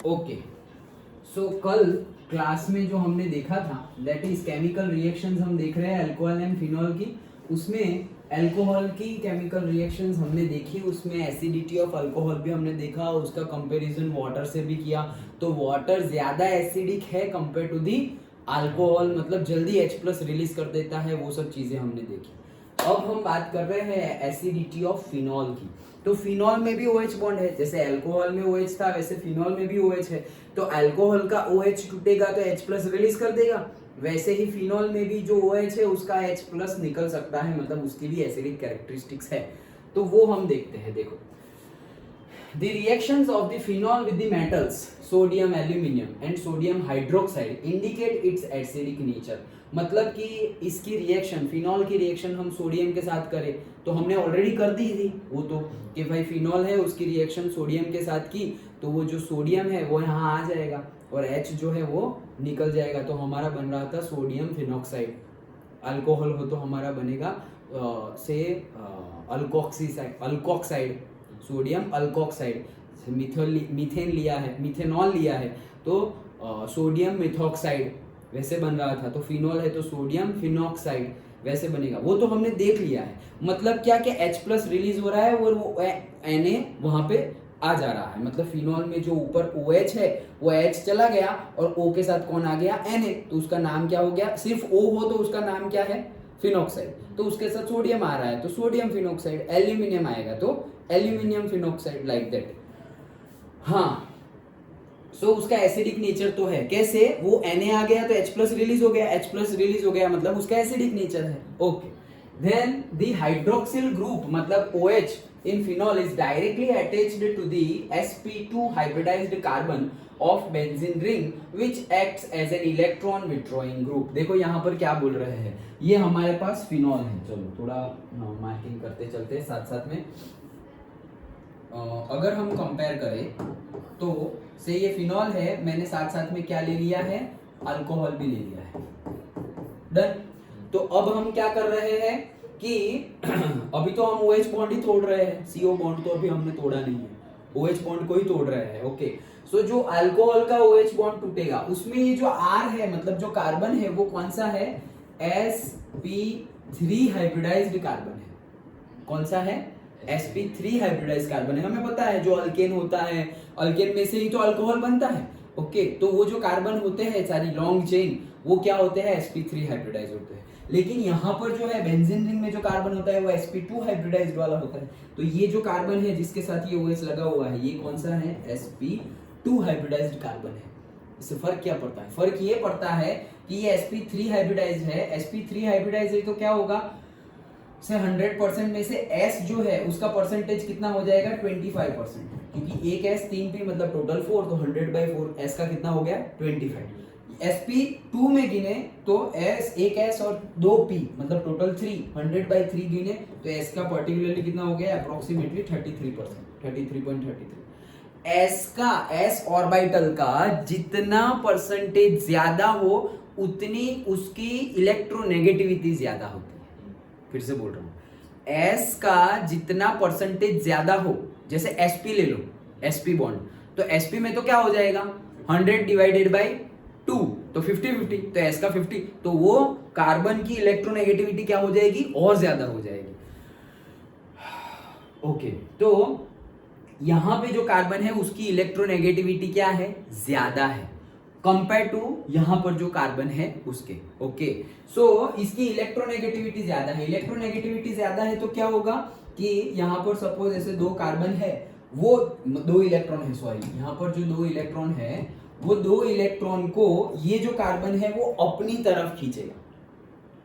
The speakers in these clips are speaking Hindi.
ओके, सो कल क्लास में जो हमने देखा था दैट इज केमिकल रिएक्शंस हम देख रहे हैं अल्कोहल एंड फिनॉल की। उसमें अल्कोहल की केमिकल रिएक्शंस हमने देखी, उसमें एसिडिटी ऑफ अल्कोहल भी हमने देखा, उसका कंपैरिजन वाटर से भी किया। तो वाटर ज़्यादा एसिडिक है कंपेयर टू दी अल्कोहल, मतलब जल्दी H+ रिलीज कर देता है, वो सब चीज़ें हमने देखी। अब हम बात कर रहे हैं एसिडिटी ऑफ फिनॉल की। तो फिनॉल में भी OH बॉन्ड है, जैसे अल्कोहल में OH था वैसे फिनॉल में भी OH है। तो अल्कोहल का OH टूटेगा तो H+ रिलीज कर देगा, वैसे ही फिनॉल में भी जो OH है उसका H+ निकल सकता है, मतलब उसकी भी एसिडिक कैरेक्टरिस्टिक्स है। तो वो हम देखते हैं। देखो, the reactions of the phenol with the metals sodium aluminium and sodium hydroxide indicate its acidic nature। मतलब कि इसकी रिएक्शन, फिनॉल की रिएक्शन हम सोडियम के साथ करें तो हमने ऑलरेडी कर दी थी वो, तो कि भाई फिनॉल है उसकी रिएक्शन सोडियम के साथ की तो वो जो सोडियम है वो यहाँ आ जाएगा और H जो है वो निकल जाएगा। तो हमारा बन रहा था सोडियम फिनॉक्साइड। अल्कोहल हो तो हमारा बनेगा अल्कोक्साइड, सोडियम अल्कोक्साइड। मीथेन लिया है, मिथेनॉल लिया है तो सोडियम मिथॉक्साइड वैसे बन रहा था। तो फिनॉल है तो सोडियम फिनॉक्साइड वैसे बनेगा। वो तो हमने देख लिया है। मतलब क्या कि H+ रिलीज हो रहा है और वो Na वहां पे आ जा रहा है। मतलब फिनॉल में जो ऊपर OH है वो H चला गया और O के साथ कौन आ गया, Na, तो उसका नाम क्या हो गया। सिर्फ O हो तो उसका नाम क्या है, फिनॉक्साइड। तो उसके साथ सोडियम आ रहा है तो सोडियम फिनॉक्साइड। एल्यूमिनियम आएगा तो एल्यूमिनियम फिनॉक्साइड, लाइक दैट। हाँ, सो उसका एसिडिक नेचर तो है। कैसे, वो Na आ गया तो H+ रिलीज हो गया, H+ रिलीज हो गया मतलब उसका एसिडिक नेचर है। Okay, then the hydroxyl group मतलब OH in phenol is directly attached to the sp2 hybridized carbon of benzene ring which acts as an electron withdrawing group। देखो यहाँ पर क्या बोल रहे हैं, ये हमारे पास फिनॉल है। चलो थोड़ा मार्किंग करते चलते साथ साथ में। अगर हम कंपेयर करें तो से ये फिनॉल है, मैंने साथ साथ में क्या ले लिया है, अल्कोहल भी ले लिया है। डन। तो अब हम क्या कर रहे हैं कि अभी तो हम OH बॉन्ड ही तोड़ रहे हैं, CO बॉन्ड तो अभी हमने तोड़ा नहीं है, OH बॉन्ड को ही तोड़ रहे हैं। ओके, सो जो अल्कोहल का OH बॉन्ड टूटेगा उसमें ये जो R है, मतलब जो कार्बन है वो कौन सा है, sp3 हाइब्रिडाइज्ड कार्बन है। कौन सा है, sp3 हाइब्रिडाइज्ड कार्बन है। हमें पता है जो अल्केन होता है, अल्केन में से ही तो अल्कोहल बनता है। ओके, तो वो जो कार्बन होते हैं सारी लॉन्ग चेन वो क्या होते हैं, sp3 हाइब्रिडाइज्ड होते हैं। लेकिन यहाँ पर जो है बेंजीन रिंग में जो कार्बन होता है वो sp2 हाइब्रिडाइज्ड वाला होता है। तो ये जो कार्बन है जिसके साथ ये OH लगा हुआ है ये कौन सा है, sp2 हाइब्रिडाइज्ड कार्बन है। इससे फर्क क्या पड़ता है, फर्क ये पड़ता है कि ये sp3 हाइब्रिडाइज्ड है। sp3 हाइब्रिडाइज्ड है तो क्या होगा, से 100% में से S जो है उसका परसेंटेज कितना हो जाएगा, 25%, क्योंकि एक S 3P मतलब टोटल 4, तो 100/4 S का कितना हो गया, 25। sp2 में गिने तो S, एक S और 2P मतलब टोटल 3, 100/3 गिने तो S का पर्टिकुलरली कितना हो गया, अप्रोक्सीमेटली 33%, 33.33। S का, S ऑर्बिटल का जितना परसेंटेज ज्यादा हो उतनी उसकी इलेक्ट्रोनेगेटिविटी ज्यादा होती है। फिर से बोल रहा हूं, S का जितना परसेंटेज ज्यादा हो, जैसे sp ले लो, sp बॉन्ड, तो sp में तो क्या हो जाएगा, 100/2 तो 50-50, तो S का 50, तो वो कार्बन की इलेक्ट्रोनेगेटिविटी क्या हो जाएगी, और ज्यादा हो जाएगी। ओके, तो यहां पे जो कार्बन है उसकी इलेक्ट्रोनेगेटिविटी क्या है, ज्यादा है कंपेयर टू यहां पर जो कार्बन है उसके। ओके, सो इसकी इलेक्ट्रोनेगेटिविटी ज्यादा है। इलेक्ट्रोनेगेटिविटी ज्यादा है तो क्या होगा कि यहां पर सपोज ऐसे 2 कार्बन है, वो 2 इलेक्ट्रॉन है, सॉरी यहां पर जो 2 इलेक्ट्रॉन है वो 2 इलेक्ट्रॉन को ये जो कार्बन है वो अपनी तरफ खींचेगा।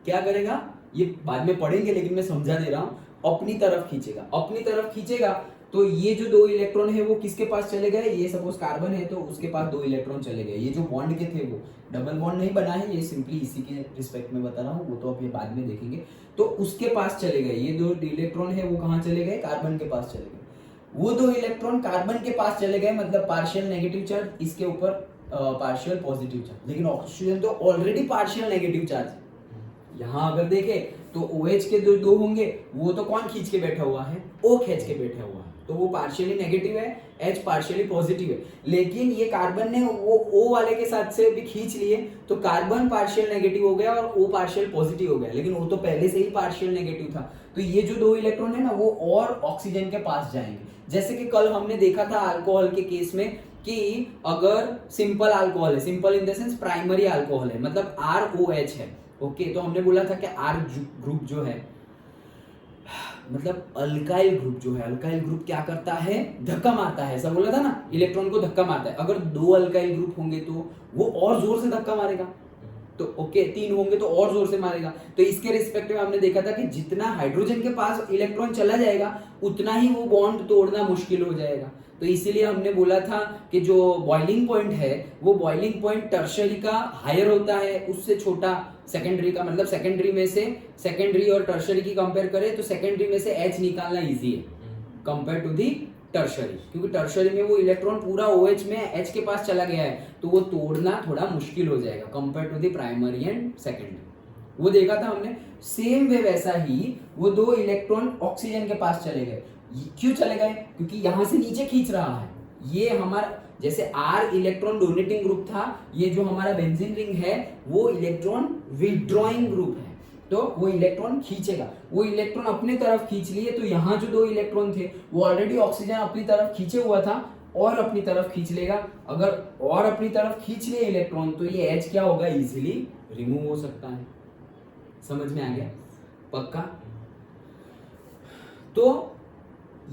क्या करेगा, ये बाद में पढ़ेंगे लेकिन मैं समझा दे रहा हूं, अपनी तरफ खींचेगा। अपनी तरफ खींचेगा तो ये जो 2 इलेक्ट्रॉन है वो किसके पास चले गए, ये सपोज कार्बन है तो उसके पास 2 इलेक्ट्रॉन चले गए। ये जो बॉन्ड के थे वो डबल बॉन्ड नहीं बना है, ये सिंपली इसी के रिस्पेक्ट में बता रहा हूँ, वो तो अब ये बाद में देखेंगे। तो उसके पास चले गए, ये 2 इलेक्ट्रॉन है वो कहाँ चले गए, कार्बन के पास चले गए। वो 2 इलेक्ट्रॉन कार्बन के पास चले गए मतलब पार्शियल नेगेटिव चार्ज, इसके ऊपर पार्शियल पॉजिटिव चार्ज। लेकिन ऑक्सीजन तो ऑलरेडी पार्शियल नेगेटिव चार्ज है। यहाँ अगर देखें तो OH के 2 होंगे, वो तो कौन खींच के बैठा हुआ है, O खींच के बैठा हुआ है। तो वो पार्शियली नेगेटिव है, H पार्शियली पॉजिटिव है। लेकिन ये कार्बन ने वो O वाले के साथ से भी खींच लिए, तो कार्बन पार्शियल नेगेटिव हो गया और O पार्शियल पॉजिटिव हो गया, लेकिन वो तो पहले से ही पार्शियल नेगेटिव था। तो ये जो 2 इलेक्ट्रॉन है ना, वो और ऑक्सीजन के पास जाएंगे। जैसे कि कल हमने देखा था अल्कोहल के केस में कि अगर सिंपल अल्कोहल है, simple in the sense primary alcohol है, मतलब ROH है, ओके, तो हमने बोला था कि R ग्रुप जो है, मतलब अल्काइल ग्रुप जो है, अल्काइल ग्रुप क्या करता है, धक्का मारता है, ऐसा बोला था ना, इलेक्ट्रॉन को धक्का मारता है। अगर 2 अल्काइल ग्रुप होंगे तो वो और जोर से धक्का मारेगा, तो ओके 3 होंगे तो और जोर से मारेगा। तो इसके रिस्पेक्टिव हमने देखा था कि जितना हाइड्रोजन के पास इलेक्ट्रॉन चला जाएगा उतना ही वो बॉन्ड तोड़ना मुश्किल हो जाएगा। तो इसीलिए हमने बोला था कि जो बॉइलिंग पॉइंट है वो बॉइलिंग पॉइंट टर्शियरी का हायर होता है, उससे छोटा सेकेंडरी का, मतलब सेकेंडरी में से, सेकेंडरी और टर्शियरी की कंपेयर करें तो सेकेंडरी में से H निकालना इजी है कंपेयर टू दी टर्शियरी, क्योंकि टर्शियरी में वो इलेक्ट्रॉन पूरा OH में H के पास चला गया है, तो वो तोड़ना थोड़ा मुश्किल हो जाएगा compare to the primary and secondary. वो देखा था हमने। सेम वे वैसा ही वो 2 इलेक्ट्रॉन ऑक्सीजन के पास चले गए। क्यों चले गए? क्योंकि यहां से नीचे खींच रहा है। ये हमारा जैसे R इलेक्ट्रॉन डोनेटिंग ग्रुप था, ये जो हमारा बेंजीन रिंग है वो इलेक्ट्रॉन विथड्रॉइंग ग्रुप है, तो वो इलेक्ट्रॉन खींचेगा। वो इलेक्ट्रॉन अपने तरफ खींच लिए, तो यहाँ जो 2 इलेक्ट्रॉन थे वो ऑलरेडी ऑक्सीजन अपनी तरफ खींचे हुआ था और अपनी तरफ खींच लेगा। अगर और अपनी तरफ खींच लिए इलेक्ट्रॉन तो ये H क्या होगा, इजीली रिमूव हो सकता है। समझ में आ गया? पक्का? तो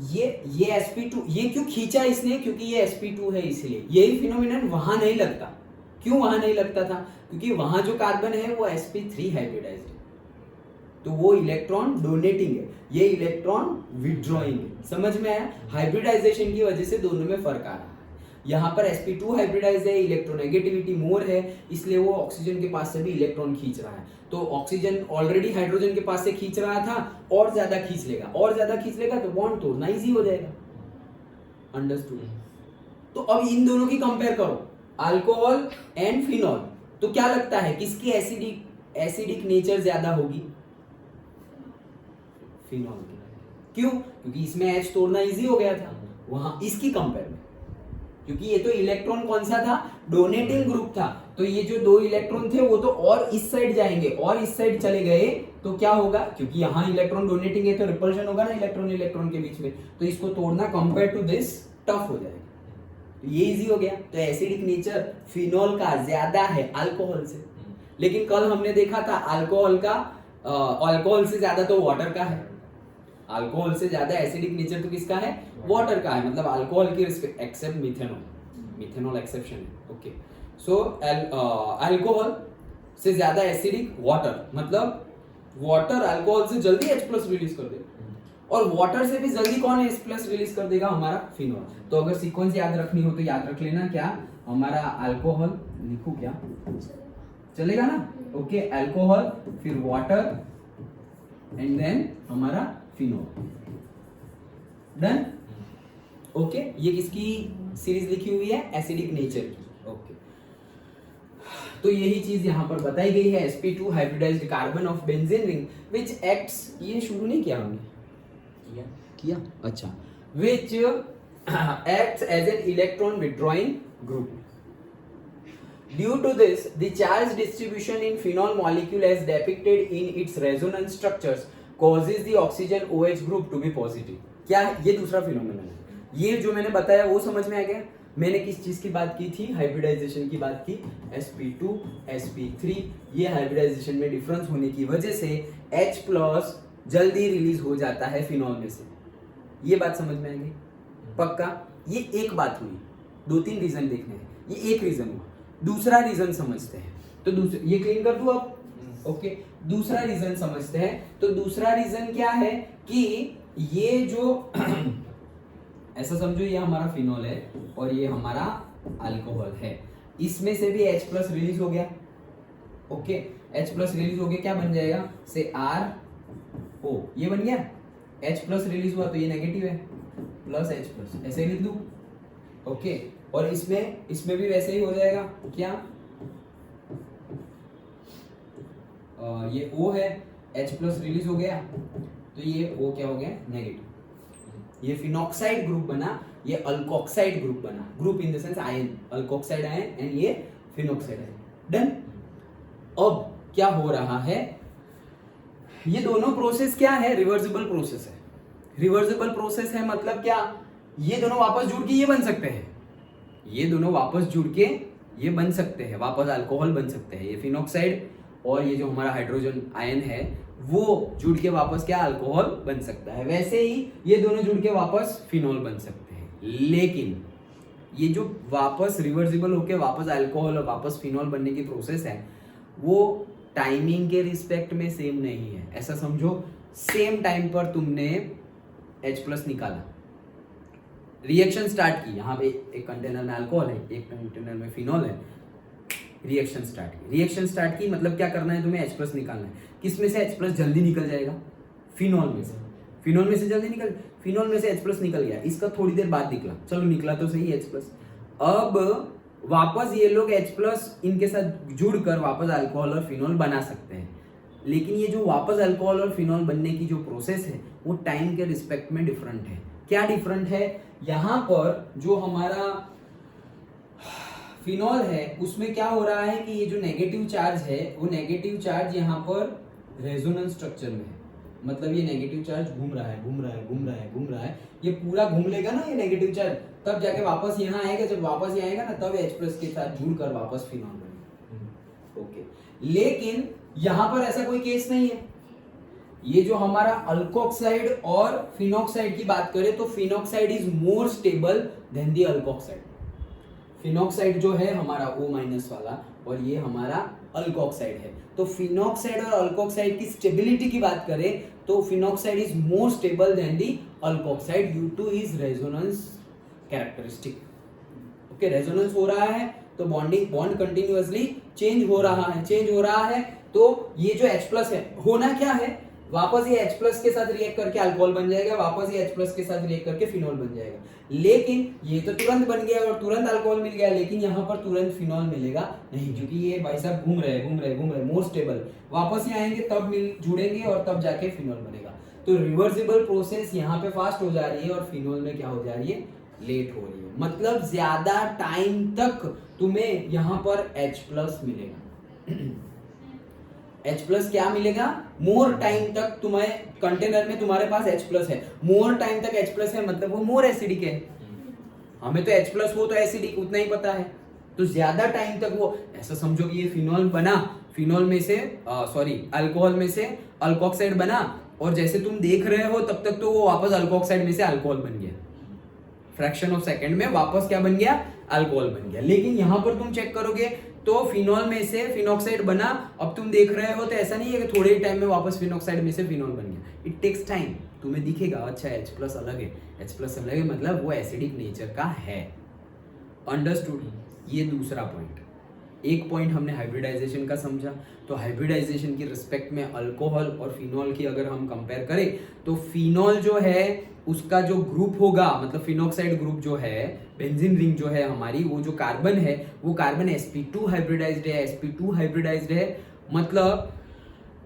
ये sp2 ये क्यों खींचा इसने? क्योंकि ये sp2 है, इसलिए यही फिनोमिनन वहां नहीं लगता। क्यों वहां नहीं लगता था? क्योंकि वहां जो कार्बन है वो sp3 हाइब्रिडाइज्ड है, तो वो इलेक्ट्रॉन डोनेटिंग है, ये इलेक्ट्रॉन विथड्रॉइंग है। समझ में आया? हाइब्रिडाइजेशन की वजह से दोनों में फर्क आ रहा है। यहाँ पर sp2 हाइब्रिडाइज है, इलेक्ट्रोनेगेटिविटी मोर है, इसलिए वो ऑक्सीजन के पास से भी इलेक्ट्रॉन खींच रहा है। तो ऑक्सीजन ऑलरेडी हाइड्रोजन के पास से खींच रहा था, और ज्यादा खींच लेगा, और ज्यादा खींच लेगा तो बॉन्ड तोड़ना इजी हो जाएगा। अंडरस्टूड? तो अब इन दोनों की कंपेयर करो, अल्कोहल एंड फिनॉल, तो क्या लगता है किसकी एसिडिक नेचर ज्यादा होगी? फिनॉल की। क्यों? क्योंकि इसमें H तोड़ना इजी हो गया था, वहां इसकी कंपेयर में, क्योंकि ये तो इलेक्ट्रॉन कौन सा था, डोनेटिंग ग्रुप था, तो ये जो 2 इलेक्ट्रॉन थे वो तो और इस साइड जाएंगे, और इस साइड चले गए तो क्या होगा, क्योंकि यहाँ इलेक्ट्रॉन डोनेटिंग है तो रिपल्शन होगा ना इलेक्ट्रॉन इलेक्ट्रॉन के बीच में, तो इसको तोड़ना कंपेयर टू दिस टफ हो जाएगा। तो ये इजी हो गया। तो एसिडिक नेचर फिनॉल का ज्यादा है अल्कोहल से। लेकिन कल हमने देखा था अल्कोहल से ज्यादा तो वाटर का है, अल्कोहल से ज्यादा एसिडिक नेचर तो किसका है, वाटर का है। मतलब अल्कोहल की एक्सेप्ट मिथेनॉल एक्सेप्शन है। ओके, सो अल्कोहल से ज्यादा एसिडिक वाटर, मतलब वाटर अल्कोहल से जल्दी H+ रिलीज कर देगा, और वाटर से भी जल्दी कौन H+ रिलीज कर देगा, हमारा फिनॉल। तो अगर सीक्वेंस याद रखनी हो तो याद रख लेना, क्या हमारा अल्कोहल लिखूं क्या, चलेगा ना? ओके, अल्कोहल, फिर वाटर, एंड देन हमारा फिनॉल। डन? ओके, ये किसकी सीरीज लिखी हुई है, एसिडिक नेचर की। ओके, तो यही चीज यहां पर बताई गई है, sp2 hybridized carbon of benzene ring which acts, ये शुरू नहीं किया हमने, किया अच्छा, which acts as an electron withdrawing group. Due to this, the charge distribution in phenol molecule as depicted in its resonance structures causes the oxygen OH group to be positive. क्या है? ये दूसरा फिनोमेनन है। ये जो मैंने बताया वो समझ में आ गया? मैंने किस चीज की बात की थी, हाइब्रिडाइजेशन की बात की, sp2 sp3, ये हाइब्रिडाइजेशन में डिफरेंस होने की वजह से H+ जल्दी रिलीज हो जाता है फिनॉल में से। ये बात समझ में आ गई? पक्का? ये एक बात हुई, 2-3 रीजन देखने हैं, ये एक रीजन हुआ। दूसरा रीजन समझते हैं, तो ये क्लीन कर दूं अब? ओके, दूसरा रीजन समझते हैं। तो दूसरा रीजन क्या है कि ये जो ऐसा समझो, ये हमारा फिनॉल है और ये हमारा अल्कोहल है, इसमें से भी H+ रिलीज हो गया। ओके, H+ रिलीज हो गया, क्या बन जाएगा, से RO, ये बन गया। H+ रिलीज हुआ तो ये नेगेटिव है, प्लस H+, ऐसे लिख दूं। ओके, और इसमें भी वैसे ही हो जाएगा, क्या ये O है, H+ रिलीज हो गया, तो ये O क्या हो गया, नेगेटिव। ये फिनॉक्साइड ग्रुप बना, ये अल्कोक्साइड ग्रुप बना, group in the sense ion, alkoxide ion and ये फिनॉक्साइड आयन। डन। अब क्या हो रहा है, ये दोनों प्रोसेस क्या है, रिवर्सिबल प्रोसेस है। रिवर्सिबल प्रोसेस है मतलब क्या, ये दोनों वापस जुड़ के ये बन सकते हैं, ये दोनों वापस जुड़ के ये बन सकते हैं, वापस अल्कोहल बन सकते हैं। ये फिनॉक्साइड और ये जो हमारा हाइड्रोजन आयन है वो जुड़ के वापस क्या अल्कोहल बन सकता है। वैसे ही ये दोनों जुड़ के वापस फिनॉल बन सकते हैं। लेकिन ये जो वापस रिवर्सिबल होके वापस अल्कोहल और वापस फिनॉल बनने की प्रोसेस है वो टाइमिंग के रिस्पेक्ट में सेम नहीं है। ऐसा समझो, सेम टाइम पर तुमने H+ निकाला, रिएक्शन स्टार्ट की, यहाँ पे एक कंटेनर में अल्कोहल है, एक कंटेनर में फिनॉल है, रिएक्शन स्टार्ट की मतलब क्या करना है तुम्हें, H+ निकालना है। किस में से H+ जल्दी निकल जाएगा, फिनॉल में से, फिनॉल में से जल्दी निकल, फिनॉल में से H+ निकल गया, इसका थोड़ी देर बाद निकला, चलो निकला तो सही H+। अब वापस ये लोग H+ इनके साथ जुड़कर वापस अल्कोहल और फिनॉल बना सकते हैं। लेकिन ये जो वापस अल्कोहल और फिनॉल बनने की जो प्रोसेस है वो टाइम के रिस्पेक्ट में डिफरेंट है। क्या डिफरेंट है, यहाँ पर जो हमारा फिनॉल है उसमें क्या हो रहा है कि ये जो नेगेटिव चार्ज है वो नेगेटिव चार्ज यहाँ पर रेजोनेंस स्ट्रक्चर में है, मतलब ये नेगेटिव चार्ज घूम रहा है, ये पूरा घूम लेगा ना ये नेगेटिव चार्ज, तब जाके वापस यहाँ आएगा, जब वापस ये आएगा ना तब H+ के साथ जुड़कर वापस फिनॉल बनेगा। ओके, लेकिन यहाँ पर ऐसा कोई केस नहीं है। ये जो हमारा अल्कोक्साइड और फिनॉक्साइड की बात करें तो phenoxide is more stable than the alkoxide. Phenoxide जो है हमारा O- वाला और ये हमारा अल्कोक्साइड है। तो फिनॉक्साइड और अल्कोक्साइड की स्टेबिलिटी की बात करें तो phenoxide is more stable than the alkoxide due to his resonance characteristic. Okay, resonance हो रहा है तो बॉन्ड कंटिन्यूअसली चेंज हो रहा है, तो ये जो H+ है होना क्या है, वापस ये H+ के साथ रिएक्ट करके अल्कोहल बन जाएगा, वापस ये H+ के साथ रिएक्ट करके फिनॉल बन जाएगा। लेकिन ये तो तुरंत बन गया और तुरंत अल्कोहल मिल गया, लेकिन यहाँ पर तुरंत फिनॉल मिलेगा नहीं, क्योंकि ये भाई साहब घूम रहे मोर स्टेबल, वापस ये आएंगे तब मिल जुड़ेंगे और तब जाके फिनॉल बनेगा। तो रिवर्सिबल प्रोसेस यहाँ पे फास्ट हो जा रही है और फिनॉल में क्या हो जा रही है, लेट हो रही है, मतलब ज्यादा टाइम तक तुम्हें यहाँ पर H+ मिलेगा। H+ क्या मिलेगा, मोर टाइम तक तुम्हें कंटेनर में तुम्हारे पास H+ है, मोर टाइम तक H+ है मतलब वो मोर एसिडिक है। हमें तो H+ हो तो एसिडिक उतना ही पता है, तो ज्यादा टाइम तक वो, ऐसा समझो कि ये फिनॉल बना, फिनॉल में से अल्कोहल में से अल्कोक्साइड बना और जैसे तुम देख रहे हो तब तक तो वो वापस अल्कोक्साइड में से अल्कोहल बन गया, फ्रैक्शन ऑफ सेकंड में वापस क्या बन गया, अल्कोहल बन गया। लेकिन यहाँ पर तुम चेक करोगे तो फिनॉल में से फिनॉक्साइड बना, अब तुम देख रहे हो तो ऐसा नहीं है कि थोड़े टाइम में वापस फिनॉक्साइड में से फिनॉल बन गया, इट टेक्स टाइम। तुम्हें दिखेगा अच्छा H+ अलग है, H+ अलग है, मतलब वो एसिडिक नेचर का है। अंडरस्टूड। ये दूसरा पॉइंट। एक पॉइंट हमने हाइब्रिडाइजेशन का समझा, तो हाइब्रिडाइजेशन की रिस्पेक्ट में अल्कोहल और फिनॉल की अगर हम कंपेयर करें तो फिनॉल जो है उसका जो ग्रुप होगा, मतलब फिनॉक्साइड ग्रुप जो है, बेंजीन रिंग जो है हमारी, वो जो कार्बन है वो कार्बन sp2 हाइब्रिडाइज्ड है, sp2 हाइब्रिडाइज्ड है मतलब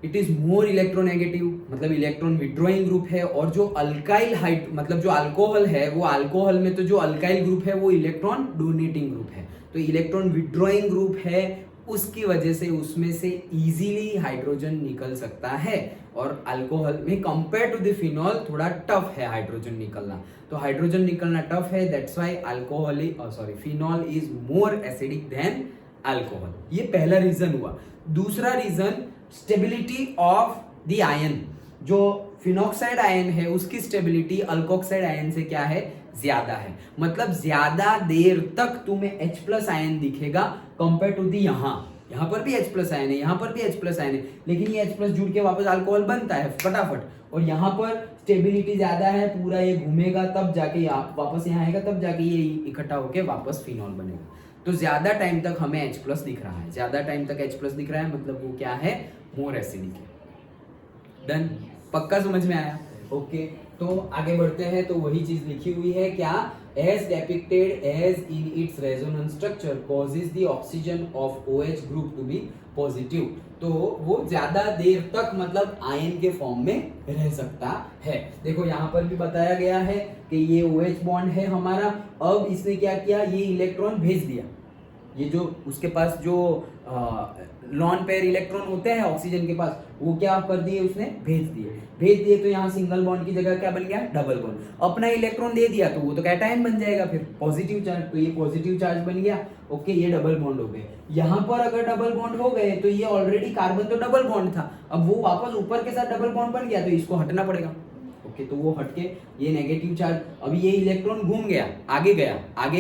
इट इज मोर इलेक्ट्रोनेगेटिव, मतलब इलेक्ट्रॉन विड्रॉइंग ग्रुप है। और जो अल्काइल मतलब जो अल्कोहल है वो अल्कोहल में तो जो अल्काइल ग्रुप है वो इलेक्ट्रॉन डोनेटिंग ग्रुप है, तो इलेक्ट्रॉन विड्रॉइंग ग्रुप है, उसकी वजह से उसमें से इजीली हाइड्रोजन निकल सकता है। और अल्कोहल में कंपेयर टू द फिनॉल थोड़ा टफ है हाइड्रोजन निकलना, तो हाइड्रोजन निकलना टफ है, that's why phenol is more acidic than alcohol. ये पहला रीजन हुआ। दूसरा reason stability of the ion, जो फिनॉक्साइड आयन है उसकी स्टेबिलिटी अल्कोक्साइड आयन से क्या है, ज्यादा है, मतलब ज्यादा देर तक तुम्हें H+ आयन दिखेगा कंपेयर टू दी यहाँ पर भी H+ आयन है, यहाँ पर भी H+ आयन है, लेकिन ये H+ जुड़ के वापस अल्कोहल बनता है फटाफट, और यहाँ पर स्टेबिलिटी ज्यादा है, पूरा ये घूमेगा तब जाके वापस यहाँ आएगा, तब जाके ये इकट्ठा होके वापस फिनॉल बनेगा। तो ज्यादा टाइम तक हमें H+ दिख रहा है, ज्यादा टाइम तक H+ दिख रहा है मतलब वो क्या है, मोर एसिडिक है। डन, पक्का समझ में आया? ओके। तो आगे बढ़ते हैं, तो वही चीज लिखी हुई है क्या, as depicted as in its resonance structure causes the oxygen of OH group to be positive। तो वो ज्यादा देर तक मतलब आयन के फॉर्म में रह सकता है। देखो यहाँ पर भी बताया गया है कि ये OH बॉन्ड है हमारा, अब इसने क्या किया, ये इलेक्ट्रॉन भेज दिया, ये जो उसके पास जो लॉन पेयर इलेक्ट्रॉन होते हैं ऑक्सीजन के पास, वो क्या कर दिए, उसने भेज दिए, तो यहाँ सिंगल बॉन्ड की जगह क्या बन गया, डबल बॉन्ड। अपना इलेक्ट्रॉन दे दिया तो वो तो कैटायन बन जाएगा, फिर पॉजिटिव चार्ज, तो ये पॉजिटिव चार्ज बन गया। ओके, ये डबल बॉन्ड हो गए। यहाँ पर अगर डबल बॉन्ड हो गए तो ये ऑलरेडी कार्बन तो डबल बॉन्ड था, अब वो वापस ऊपर के साथ डबल बॉन्ड बन गया, तो इसको हटना पड़ेगा। ओके, तो वो हटके ये नेगेटिव चार्ज, अभी ये इलेक्ट्रॉन घूम गया, आगे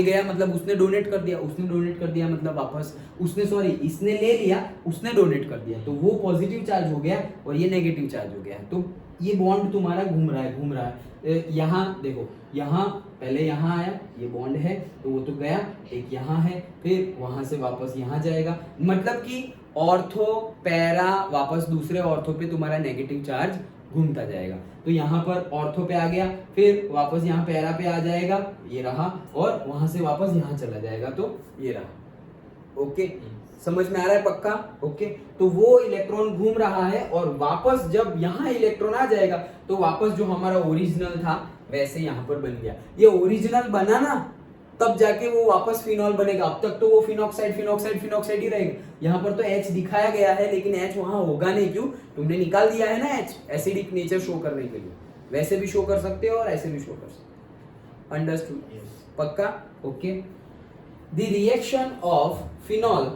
गया मतलब उसने डोनेट कर दिया मतलब वापस उसने इसने ले लिया, उसने डोनेट कर दिया, तो वो पॉजिटिव चार्ज हो गया और ये नेगेटिव चार्ज हो गया। तो ये बॉन्ड तुम्हारा घूम रहा है। यहाँ देखो, यहाँ पहले यहाँ आया, ये बॉन्ड है तो वो तो गया, एक यहाँ है, फिर वहां से वापस यहाँ जाएगा, मतलब कि ऑर्थो पैरा वापस दूसरे ऑर्थो पे तुम्हारा नेगेटिव चार्ज घूमता जाएगा। तो यहाँ पर ऑर्थो पे आ गया, फिर वापस यहाँ पैरा पे आ जाएगा, ये रहा, और वहां से वापस यहाँ चला जाएगा, तो ये रहा। ओके, समझ में आ रहा है पक्का? ओके, तो वो इलेक्ट्रॉन घूम रहा है और वापस जब यहाँ इलेक्ट्रॉन आ जाएगा तो वापस जो हमारा ओरिजिनल था वैसे यहाँ पर बन गया। ये ओरिजिनल बना ना, तब जाके वो वापस फिनॉल बनेगा, अब तक तो वो फिनॉक्साइड ही रहेगा। यहाँ पर तो H दिखाया गया है लेकिन H वहां होगा नहीं, क्यों, तुमने निकाल दिया है ना H, एसिडिक नेचर शो करने के लिए। वैसे भी शो कर सकते हो और ऐसे भी शो कर सकते हो। अंडरस्टूड? पक्का? Okay. The reaction of phenol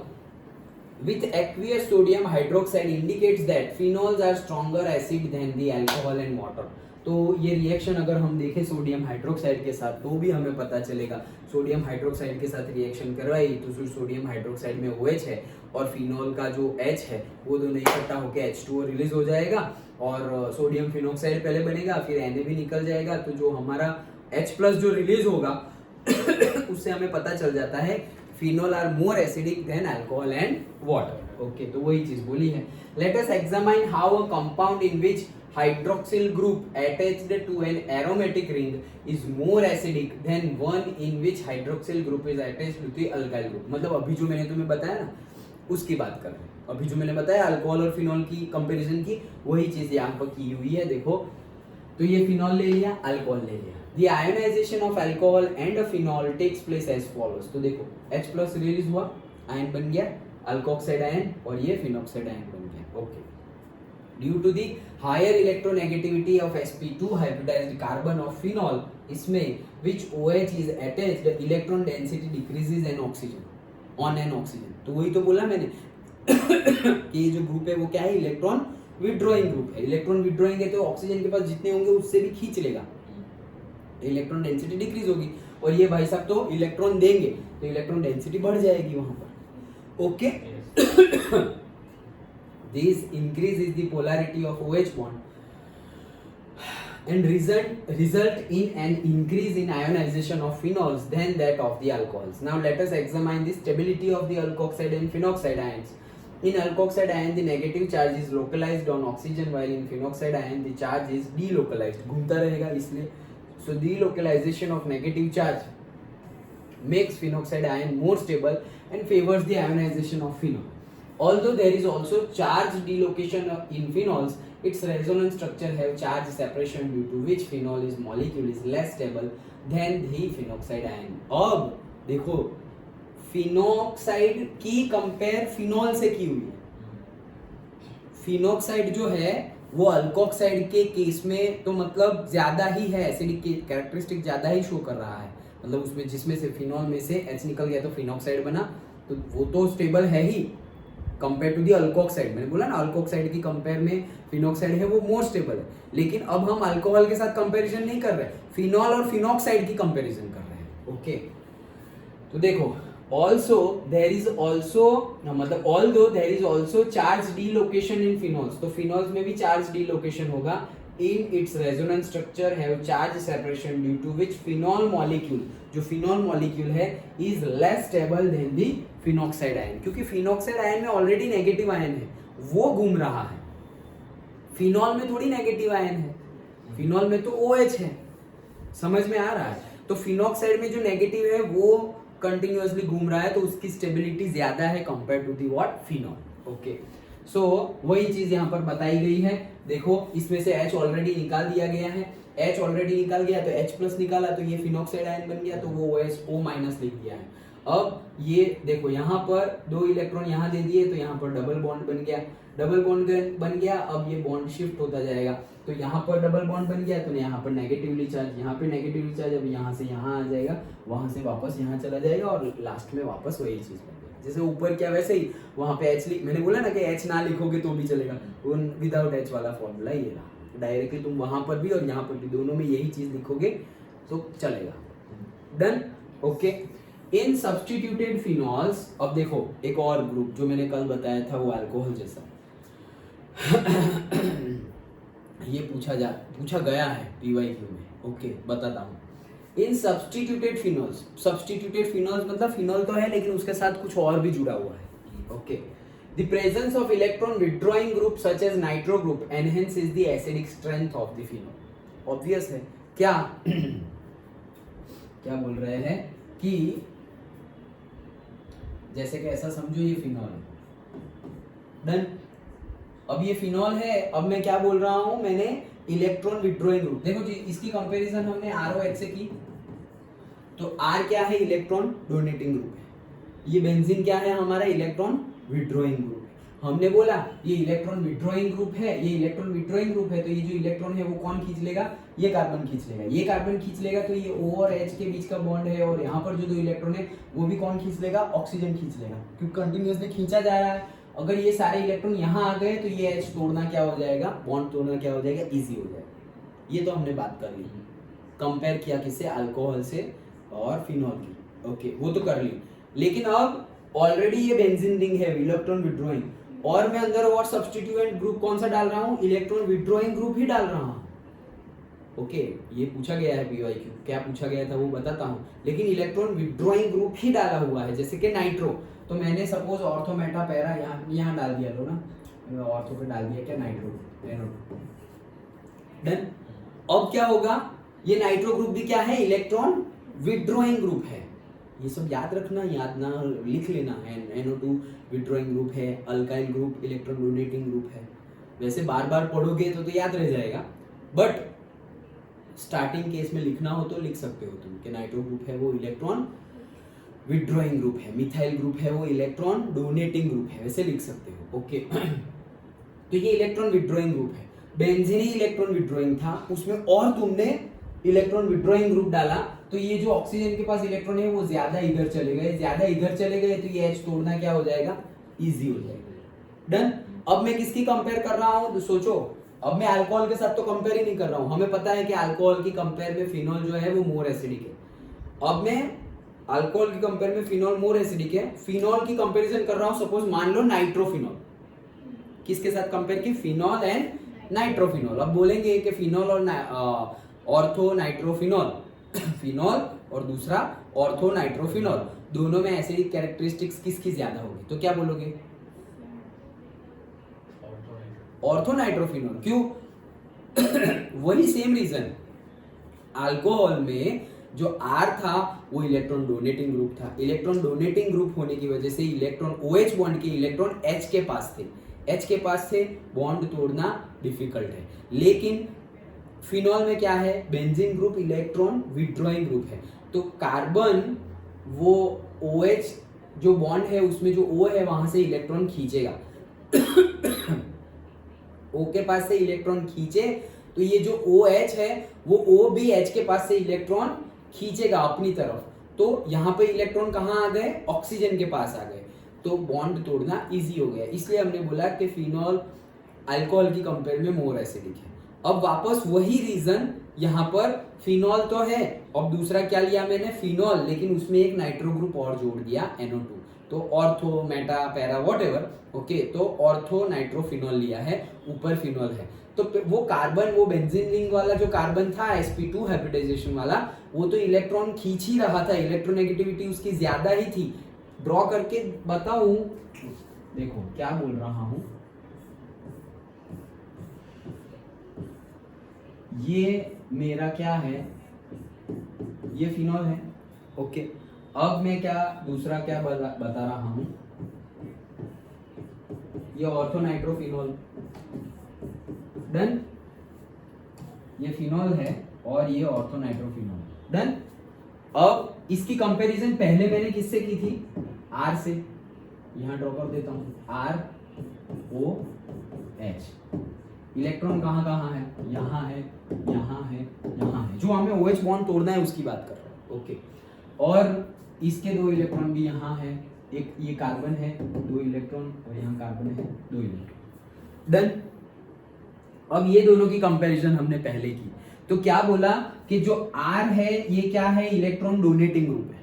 with aqueous sodium hydroxide indicates that phenols are stronger acid than the alcohol and water। तो ये रिएक्शन अगर हम देखें सोडियम हाइड्रोक्साइड के साथ तो भी हमें पता चलेगा, सोडियम हाइड्रोक्साइड के साथ रिएक्शन करवाई तो सोडियम हाइड्रोक्साइड में OH है और फिनॉल का जो H है वो दोनों इकट्ठा होकर H2O रिलीज हो जाएगा और सोडियम फिनॉक्साइड पहले बनेगा, फिर Na भी निकल जाएगा, तो जो हमारा H+ जो रिलीज होगा उससे हमें पता चल जाता है phenol are more acidic than alcohol and water. Okay, तो वही चीज बोली है। Let us examine how a compound in which hydroxyl group attached to an aromatic ring is more acidic than one in which hydroxyl group is attached to the alkyl group। मतलब अभी जो मैंने तुम्हें बताया ना उसकी बात कर रहे हैं, अभी जो मैंने बताया अल्कोहल और फिनॉल की कंपैरिजन की, वही चीज यहाँ पर की हुई है। देखो, तो ये फिनॉल ले लिया, अल्कोहल ले लिया, The ionization of alcohol and a phenol takes place as follows। तो देखो H+ रिलीज हुआ, आयन बन गया अल्कोक्साइड आयन और ये फिनॉक्साइड आयन बन गया। Okay, due to the higher electronegativity of sp2 hybridized carbon of phenol, इसमें which OH is attached, the electron density decreases in oxygen on an oxygen। तो वही तो बोला मैंने कि ये जो ग्रुप है वो क्या है, इलेक्ट्रॉन विड्रॉइंग ग्रुप है। इलेक्ट्रॉन विड्रॉइंग है तो ऑक्सीजन के पास जितने होंगे उससे भी खींच लेगा, इलेक्ट्रॉन डेंसिटी डिक्रीज होगी, और ये भाई साहब तो इलेक्ट्रॉन देंगे तो इलेक्ट्रॉन डेंसिटी बढ़ जाएगी वहां पर। Okay, this increase the polarity of OH bond and result in an increase in ionization of phenols than that of the alcohols। Now let us examine the stability of the alkoxide and phenoxide ions। In alkoxide ion the negative charge is localized on oxygen, while in phenoxide ion the charge is delocalized, घूमता रहेगा इसलिए। So delocalization of negative charge makes phenoxide ion more stable and favors the ionization of phenol। Although there is also charge delocation in phenols, its resonance structure have charge separation due to which phenol is molecule is less stable than the phenoxide ion। अब देखो फिनॉक्साइड की कंपेयर फिनॉल से की हुई है। फिनॉक्साइड जो है वो अल्कोक्साइड के केस में तो मतलब ज्यादा ही है, एसिडिक की कैरेक्टरिस्टिक ज्यादा ही शो कर रहा है, मतलब उसमें जिसमें से फिनॉल में से H निकल गया तो फिनॉक्साइड बना, तो वो तो स्टेबल है ही कंपेयर टू दी अल्कोक्साइड। मैंने बोला ना अल्कोक्साइड की कंपेयर में फिनॉक्साइड है वो मोर स्टेबल है, लेकिन अब हम अल्कोहल के साथ कंपैरिजन नहीं कर रहे, फिनॉल और फिनॉक्साइड की कंपैरिजन कर रहे हैं। ओके, तो देखो also there is also मतलब although there is also charge delocation in phenols, तो phenols में भी charge delocation होगा। in its resonance structure have charge separation due to which phenol molecule, जो phenol molecule है is less stable than the phenoxide ion, क्योंकि phenoxide ion में already नेगेटिव आयन है वो घूम रहा है, फिनॉल में थोड़ी नेगेटिव आयन है। फिनॉल में तो OH है, समझ में आ रहा है। तो फिनॉक्साइड में जो नेगेटिव है वो कंटिन्यूअसली घूम रहा है, तो उसकी स्टेबिलिटी ज्यादा है compare to the what phenol. Okay, so वही चीज यहाँ पर बताई गई है। देखो इसमें से H ऑलरेडी निकाल दिया गया है, H ऑलरेडी निकाल गया तो H प्लस निकाला तो ये फिनॉक्साइड आयन बन गया, तो वो OH O माइनस लिख दिया है। अब ये देखो यहाँ पर 2 इलेक्ट्रॉन यहाँ दे दिए तो यहाँ पर डबल बॉन्ड बन गया, डबल बॉन्ड बन गया। अब ये बॉन्ड शिफ्ट होता जाएगा, तो यहाँ पर डबल बॉन्ड बन गया तो यहाँ पर नेगेटिवली चार्ज, यहाँ पे नेगेटिवली चार्ज, अब यहाँ से यहाँ आ जाएगा, वहां से वापस यहाँ चला जाएगा और लास्ट में वापस वही चीज बन जाएगी। जैसे ऊपर क्या वैसे ही वहां पे H मैंने बोला ना कि H ना लिखोगे तो भी चलेगा, वो विदाउट H वाला फॉर्मूला ये रहा। डायरेक्टली तुम वहां पर भी और यहाँ पर भी दोनों में यही चीज लिखोगे तो चलेगा। Done, okay. इन सब्स्टिट्यूटेड फिनॉल्स, अब देखो एक और ग्रुप जो मैंने कल बताया था वो अल्कोहल जैसा ये पूछा गया है PYQ में। ओके, बताता हूँ। इन सब्स्टिट्यूटेड फिनॉल्स, सब्स्टिट्यूटेड फिनॉल्स मतलब फिनॉल तो है लेकिन उसके साथ कुछ और भी जुड़ा हुआ है। Okay, the presence of electron withdrawing group such as nitro group enhances the acidic strength of the phenol. Obvious है क्या क्या बोल रहे हैं कि जैसे कि ऐसा समझो ये फिनॉल है। डन, अब ये फिनॉल है, अब मैं क्या बोल रहा हूं, मैंने इलेक्ट्रॉन विथड्रॉइंग ग्रुप, देखो जी इसकी कंपैरिजन हमने ROH से की, तो R क्या है, इलेक्ट्रॉन डोनेटिंग ग्रुप है। ये बेंजीन क्या है, हमारा इलेक्ट्रॉन विथड्रॉइंग ग्रुप है। हमने बोला ये इलेक्ट्रॉन विथड्रॉइंग ग्रुप है, ये इलेक्ट्रॉन विथड्रॉइंग ग्रुप है, तो ये जो इलेक्ट्रॉन है वो कौन खींच लेगा, ये कार्बन खींच लेगा। ये कार्बन खींच लेगा तो ये O और H के बीच का बॉन्ड है, और यहाँ पर जो 2 इलेक्ट्रॉन है वो भी कौन खींच लेगा, ऑक्सीजन खींच लेगा, क्योंकि कंटिन्यूअसली खींचा जा रहा है। अगर ये सारे इलेक्ट्रॉन यहाँ आ गए तो ये H तोड़ना क्या हो जाएगा, बॉन्ड तोड़ना क्या हो जाएगा, इजी हो जाएगा। ये तो हमने बात कर ली, कंपेयर किया किससे, अल्कोहल से और फिनॉल की। ओके, वो तो कर ली, लेकिन अब ऑलरेडी ये बेंजीन रिंग है इलेक्ट्रॉन विथड्रॉइंग, और मैं अंदर और सब्स्टिट्यूएंट ग्रुप कौन सा डाल रहा हूँ, इलेक्ट्रॉन विथड्रॉइंग ग्रुप ही डाल रहा हूँ। ओके, ये पूछा गया है PYQ, क्या पूछा गया था वो बताता हूँ, लेकिन इलेक्ट्रॉन विथड्रॉइंग ग्रुप ही डाला हुआ है। जैसे कि नाइट्रो, तो मैंने सपोज ऑर्थो मेटा पैरा यहाँ डाल दिया, लो ना ऑर्थो पे डाल दिया क्या, नाइट्रो। डन, अब क्या होगा, ये नाइट्रो ग्रुप भी क्या है, इलेक्ट्रॉन विथड्रॉइंग ग्रुप है। ये सब याद रखना, याद ना लिख लेना है। NO2 विथड्रॉइंग ग्रुप है, alkyl group electron donating group है। वैसे बार बार पढ़ोगे तो याद रह जाएगा, बट स्टार्टिंग केस में लिखना हो तो लिख सकते हो तुम कि नाइट्रो ग्रुप है वो इलेक्ट्रॉन विथड्रॉइंग ग्रुप है, मिथाइल ग्रुप है वो इलेक्ट्रॉन डोनेटिंग ग्रुप है, वैसे लिख सकते हो। ओके तो ये इलेक्ट्रॉन विथड्रॉइंग ग्रुप है, बेंजीन ही इलेक्ट्रॉन विथड्रॉइंग था, उसमें और तुमने इलेक्ट्रॉन विथड्रॉइंग ग्रुप डाला, तो ये जो ऑक्सीजन के पास इलेक्ट्रॉन है वो ज्यादा इधर चले गए, ज्यादा इधर चले गए, तो ये H तोड़ना क्या हो जाएगा, इजी हो जाएगा। डन, अब मैं किसकी कंपेयर कर रहा हूं, तो सोचो, अब मैं अल्कोहल के साथ तो कंपेयर ही नहीं कर रहा हूं, हमें पता है कि अल्कोहल की कंपेयर में फिनॉल जो है वो मोर एसिडिक है। अब मैं अल्कोहल की कंपेयर में फिनॉल मोर एसिडिक है, फिनॉल की कंपैरिजन कर रहा हूं, सपोज मान लो नाइट्रोफिनॉल, किसके साथ कंपेयर की, फिनॉल एंड नाइट्रोफिनॉल। अब बोलेंगे कि फिनॉल और ऑर्थो नाइट्रोफिनॉल फिनॉल और दूसरा ऑर्थो नाइट्रोफिनॉल, दोनों में एसिडिक कैरेक्टरिस्टिक्स किसकी ज्यादा होगी, तो क्या बोलोगे, ऑर्थो नाइट्रोफिनॉल। क्यों वही सेम रीजन, अल्कोहल में जो R था वो इलेक्ट्रॉन डोनेटिंग ग्रुप था, इलेक्ट्रॉन डोनेटिंग ग्रुप होने की वजह से इलेक्ट्रॉन OH बॉन्ड के इलेक्ट्रॉन H के पास थे, H के पास थे, बॉन्ड तोड़ना डिफिकल्ट है। लेकिन फिनॉल में क्या है, benzene group electron withdrawing group है, तो कार्बन वो OH जो बॉन्ड है उसमें जो O है वहां से इलेक्ट्रॉन खींचेगा O के पास से इलेक्ट्रॉन खींचे तो ये जो OH है वो O भी H के पास से इलेक्ट्रॉन खींचेगा अपनी तरफ, तो यहाँ पे इलेक्ट्रॉन कहाँ आ गए, ऑक्सीजन के पास आ गए, तो बॉन्ड तोड़ना इजी हो गया। इसलिए हमने बोला कि फिनॉल अल्कोहल की कंपेयर में मोर एसिडिक है। अब वापस वही रीजन यहाँ पर, फिनॉल तो है, अब दूसरा क्या लिया मैंने, फिनॉल, लेकिन उसमें एक नाइट्रो ग्रुप और जोड़ दिया NO2, तो ortho Meta para whatever. Okay, तो ऑर्थो नाइट्रोफिनॉल लिया है, ऊपर फिनॉल है, तो वो कार्बन, वो बेंजीन रिंग वाला जो कार्बन था sp2 हाइब्रिडाइजेशन वाला, वो तो इलेक्ट्रॉन खींच ही रहा था, इलेक्ट्रोनेगेटिविटी उसकी ज्यादा ही थी। ड्रॉ करके बताऊं, देखो क्या बोल रहा हूं, ये मेरा क्या है, ये फिनॉल है। ओके, अब मैं क्या दूसरा क्या बता रहा हूं, ये ऑर्थोनाइट्रोफिनॉल। डन, ये फिनॉल है और ये ऑर्थोनाइट्रोफिनॉल। डन। अब इसकी कंपैरिजन पहले मैंने किससे की थी, आर से। यहां ड्रॉ कर देता हूं, आर ओ एच। इलेक्ट्रॉन कहाँ कहाँ है, यहाँ है, यहाँ है, यहाँ है। जो हमें OH बॉन्ड तोड़ना है उसकी बात कर रहे हैं। ओके, और इसके 2 इलेक्ट्रॉन भी यहाँ है, एक ये कार्बन है 2 इलेक्ट्रॉन और यहाँ कार्बन है 2 इलेक्ट्रॉन। डन। अब ये दोनों की कंपैरिजन हमने पहले की, तो क्या बोला कि जो R है ये क्या है, इलेक्ट्रॉन डोनेटिंग ग्रुप है।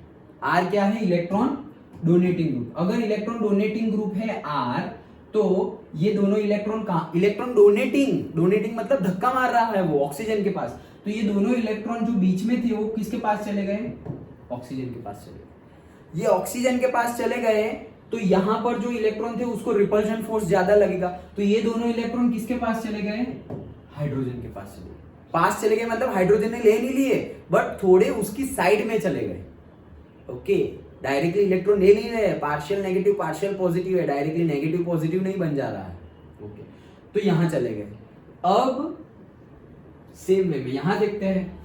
R क्या है, इलेक्ट्रॉन डोनेटिंग ग्रुप। अगर इलेक्ट्रॉन डोनेटिंग ग्रुप है R, तो ये दोनों इलेक्ट्रॉन कहाँ, इलेक्ट्रॉन डोनेटिंग मतलब धक्का मार रहा है वो ऑक्सीजन के पास, तो ये दोनों इलेक्ट्रॉन जो बीच में थे वो किसके पास चले गए, ऑक्सीजन के पास चले गए। ये ऑक्सीजन के पास चले गए तो यहां पर जो इलेक्ट्रॉन थे उसको रिपल्शन फोर्स ज्यादा लगेगा, तो ये दोनों इलेक्ट्रॉन किसके पास चले गए, हाइड्रोजन के पास चले गए। मतलब हाइड्रोजन ने ले नहीं लिए, बट थोड़े उसकी साइड में चले गए। ओके, डायरेक्टली इलेक्ट्रॉन ले नहीं रहे, पार्शियल नेगेटिव पार्शियल पॉजिटिव है, डायरेक्टली नेगेटिव पॉजिटिव नहीं बन जा रहा है। ओके, तो यहां चले गए। अब सेम वे में यहां देखते हैं,